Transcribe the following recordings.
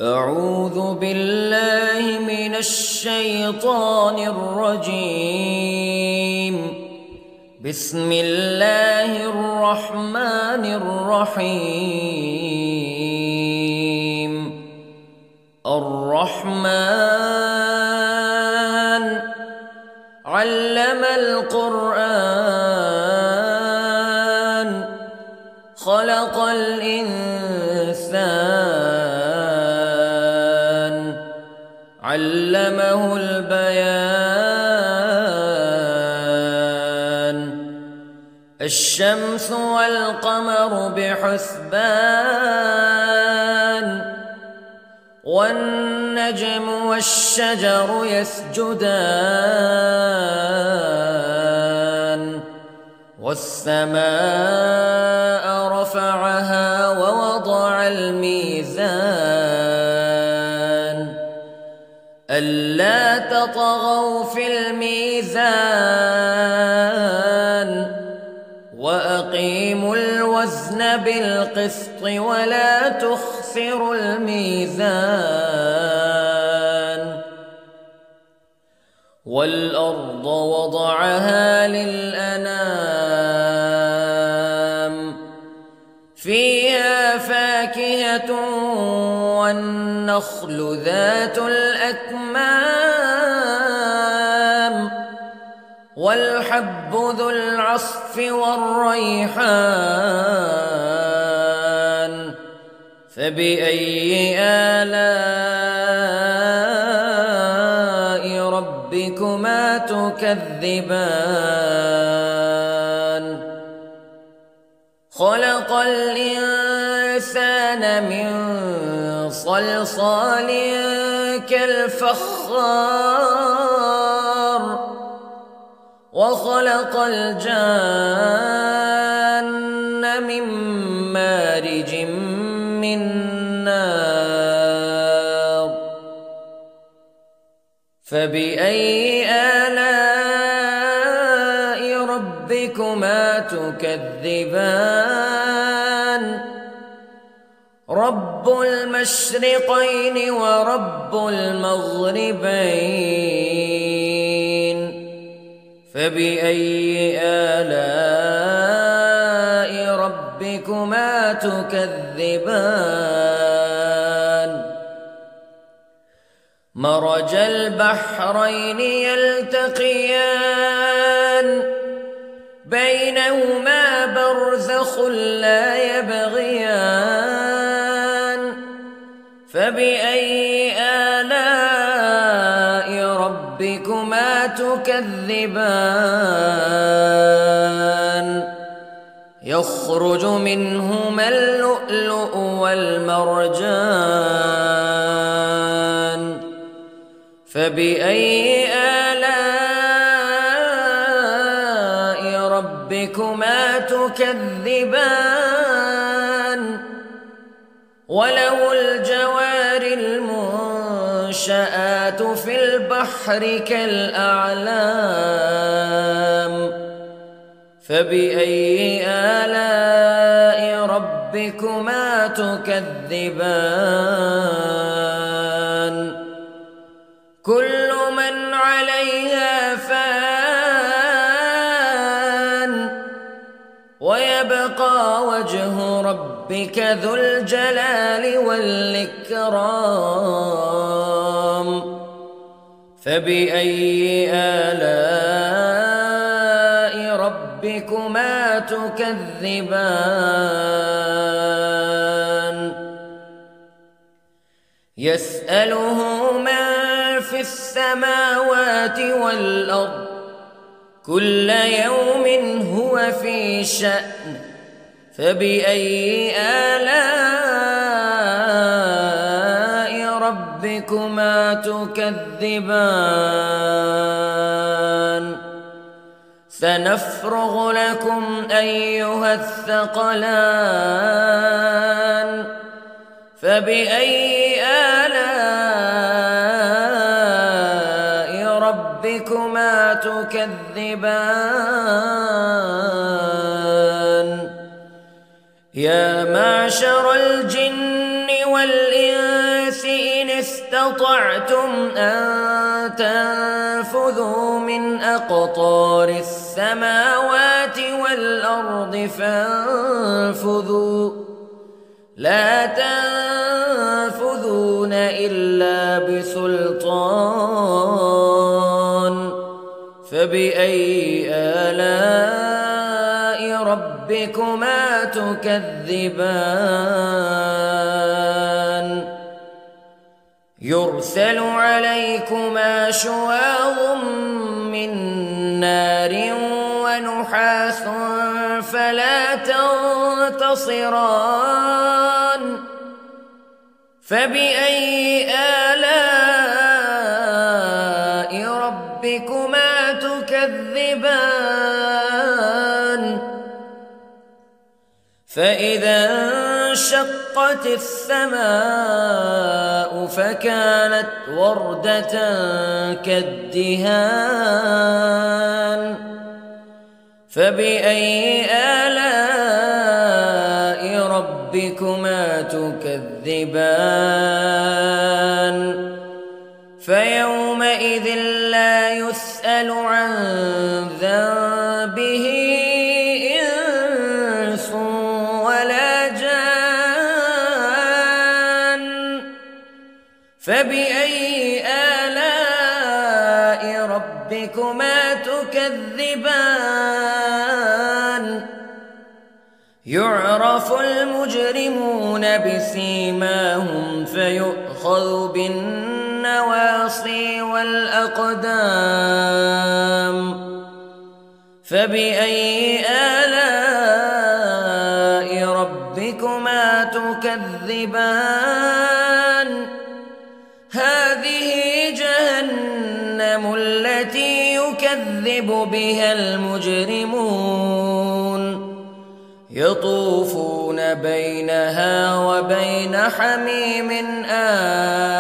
أعوذ بالله من الشيطان الرجيم. بسم الله الرحمن الرحيم. الرحمن علم القرآن خلق الإنسان علمه البيان. الشمس والقمر بحسبان والنجم والشجر يسجدان والسماء رفعها ووضع الميزان ألا تطغوا في الميزان وأقيموا الوزن بالقسط ولا تخسروا الميزان. والأرض وضعها للأنام فيها فاكهة والنخل ذات الأكمام والحب ذو العصف والريحان فبأي آلاء ربكما تكذبان. خلق الإنسان من صلصال كالفخار وخلق الجان من مارج من نار فبأي آلاء ربكما تكذبان. رب المشرقين ورب المغربين فبأي آلاء ربكما تكذبان. مرج البحرين يلتقيان بينهما برزخ لا يبغيان فبأي آلاء ربكما تكذبان. يخرج منهما اللؤلؤ والمرجان فبأي آلاء ربكما تكذبان. وله الجوار المنشآت في البحر كالأعلام فبأي آلاء ربكما تكذبان. كل من عليها فان ويبقى وجه ربك ذو الجلال والإكرام فبأي آلاء ربكما تكذبان. يسأله من في السماوات والأرض كل يوم هو في شأن فبأي آلاء ربكما تكذبان. سنفرغ لكم أيها الثقلان فبأي آلاء ربكما تكذبان. يا معشر الجن والإنس استطعتم أن تنفذوا من أقطار السماوات والأرض فانفذوا لا تنفذون إلا بسلطان فبأي آلاء ربكما تكذبان يرسل عليكما شواظ من نار ونحاس فلا تنتصران فبأي آلاء ربكما تكذبان فإذا انشقت السماء فكانت وردة كالدهان فبأي آلاء ربكما تكذبان فيومئذ لا يسأل عن ذنبه إنس ولا جان فبأي آلاء ربكما تكذبان يعرف المجرمون بسيماهم فيؤخذ بالنواصي والأقدام فبأي آلاء ربكما تكذبان هذه جهنم التي يكذب بها المجرمون يطوفون بينها وبين حميم آن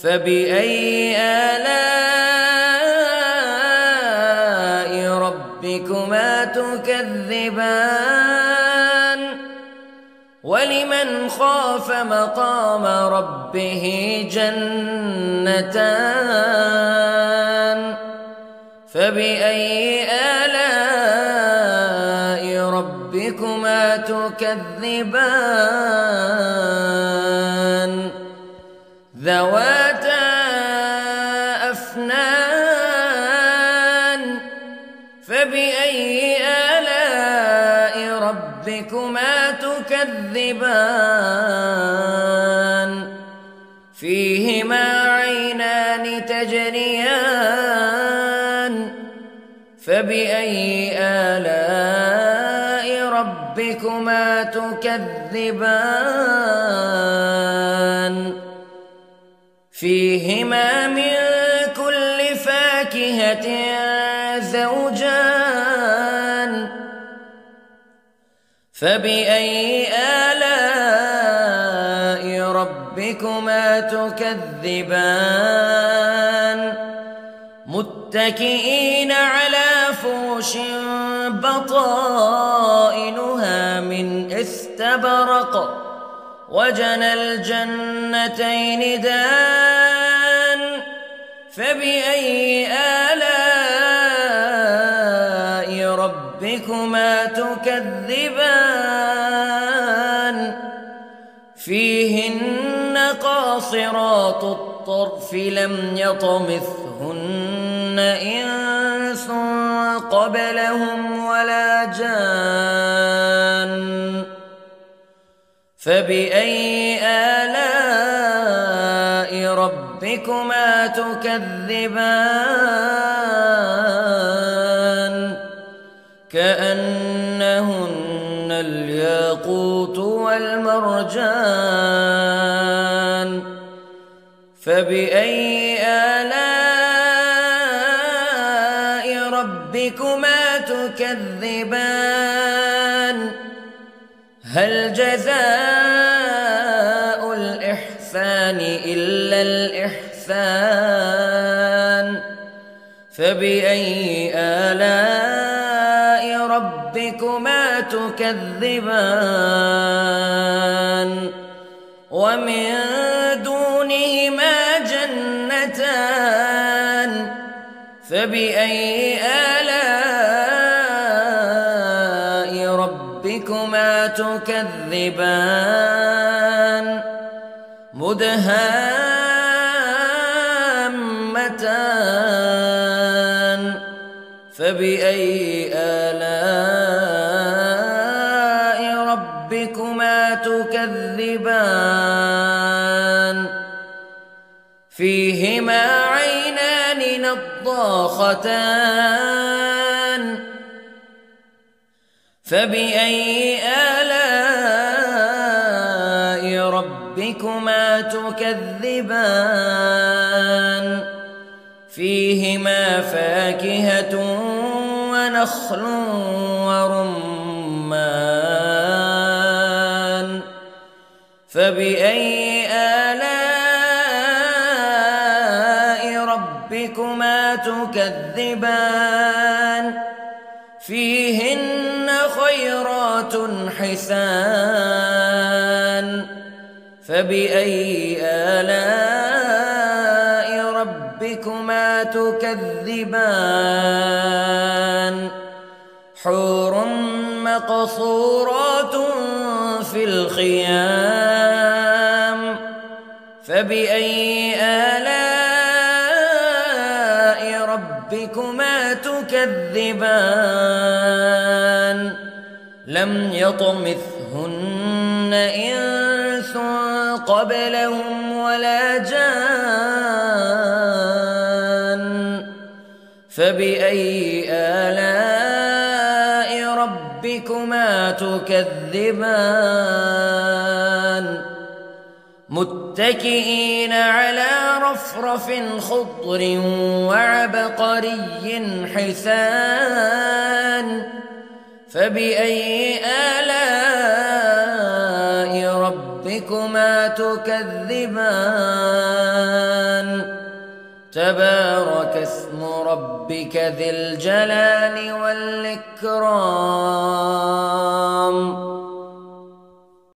فبأي آلاء ربكما تكذبان ولمن خاف مقام ربه جنتان فبأي آلاء ربكما تكذبان ذواتا أفنان فبأي آلاء ربكما تكذبان فيهما عينان تجريان فبأي آلاء ربكما تكذبان فيهما من كل فاكهة زوجان فبأي آلاء ربكما تكذبان متكئين على فرش بطائنها من استبرق وجنى الجنتين دان فبأي آلاء ربكما تكذبان فيهن قاصرات الطرف لم يطمثهن إنس قبلهم ولا جان فبأي آلاء ربكما تكذبان كأنهن الياقوت والمرجان فبأي آلاء ربكما تكذبان هل جزاء الإحسان إلا الإحسان فبأي آلاء ربكما تكذبان ومن دونهما جنتان فبأي آلاء ربكما تكذبان مدهامتان فبأي آلاء ربكما تكذبان فيهما عينان نضاختان فبأي آلاء ربكما تكذبان فيهما فاكهة ونخل ورمان فبأي آلاء ربكما تكذبان فيهن خيرات حسان فبأي آلاء ربكما تكذبان حور مقصورات في الخيام فبأي آلاء ربكما تكذبان لم يطمثهن إنس قبلهم ولا جان فبأي آلاء ربكما تكذبان متكئين على رفرف خضر وعبقري حسان فبأي آلاء ربكما تكذبان تبارك اسم ربك ذي الجلال والإكرام